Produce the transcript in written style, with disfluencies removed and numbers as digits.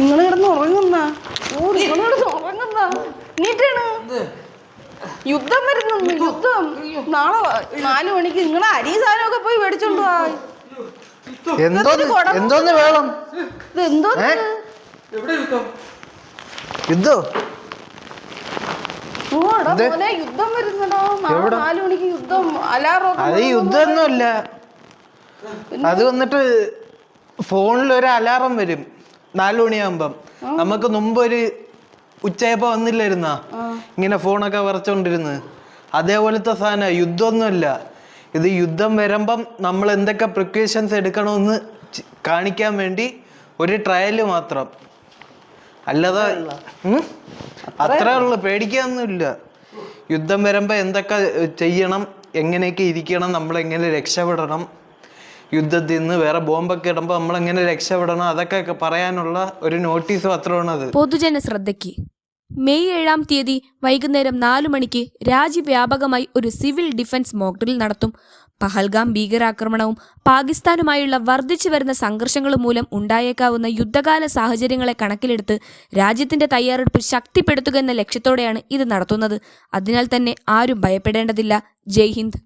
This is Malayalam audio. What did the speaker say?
നിങ്ങൾ കിടന്ന് ഉറങ്ങുന്ന നീട്ടാണ് യുദ്ധം വരുന്നു. യുദ്ധം നാളെ 4 മണിക്ക് നിങ്ങളെ അരി സാധനമൊക്കെ പോയി മേടിച്ചോണ്ട് പോവാ. എന്തോന്ന് വേണം? ഇത് എന്തോ യുദ്ധോ? യുദ്ധം വരുന്നുണ്ടോ? 4 മണിക്ക് യുദ്ധം. അലാറം. അത് യുദ്ധമൊന്നുമല്ല. അത് വന്നിട്ട് ഫോണിൽ ഒരു അലാറം വരും 4 മണിയാകുമ്പം. നമുക്ക് മുമ്പ് ഒരു ഉച്ചയപ്പോ വന്നില്ലായിരുന്നാ ഇങ്ങനെ ഫോണൊക്കെ വരച്ചോണ്ടിരുന്ന്, അതേപോലത്തെ സാധന. യുദ്ധമൊന്നുമല്ല ഇത്. യുദ്ധം വരുമ്പം നമ്മൾ എന്തൊക്കെ പ്രിക്കോഷൻസ് എടുക്കണമെന്ന് കാണിക്കാൻ വേണ്ടി ഒരു ട്രയല് മാത്രം. അല്ലാതെ അത്രേ ഉള്ളു, പേടിക്കാനൊന്നുമില്ല. യുദ്ധം വരുമ്പോ എന്തൊക്കെ ചെയ്യണം, എങ്ങനെയൊക്കെ ഇരിക്കണം, നമ്മളെങ്ങനെ രക്ഷപ്പെടണം, യുദ്ധത്തിൽ നിന്ന് വേറെ ബോംബൊക്കെ ഇടുമ്പോൾ നമ്മളെങ്ങനെ രക്ഷപ്പെടണം, അതൊക്കെ പറയാനുള്ള ഒരു നോട്ടീസ് പത്രമാണത്. പൊതുജന ശ്രദ്ധയ്ക്ക് മെയ് 7-ാം തീയതി വൈകുന്നേരം 4 മണിക്ക് രാജ്യവ്യാപകമായി ഒരു സിവിൽ ഡിഫൻസ് മോക്ഡ്രിൽ നടത്തും. പഹൽഗാം ഭീകരാക്രമണവും പാകിസ്ഥാനുമായുള്ള വർദ്ധിച്ചു വരുന്ന സംഘർഷങ്ങളും മൂലം ഉണ്ടായേക്കാവുന്ന യുദ്ധകാല സാഹചര്യങ്ങളെ കണക്കിലെടുത്ത് രാജ്യത്തിന്റെ തയ്യാറെടുപ്പ് ശക്തിപ്പെടുത്തുക എന്ന ലക്ഷ്യത്തോടെയാണ് ഇത് നടത്തുന്നത്. അതിനാൽ തന്നെ ആരും ഭയപ്പെടേണ്ടതില്ല. ജയ് ഹിന്ദ്.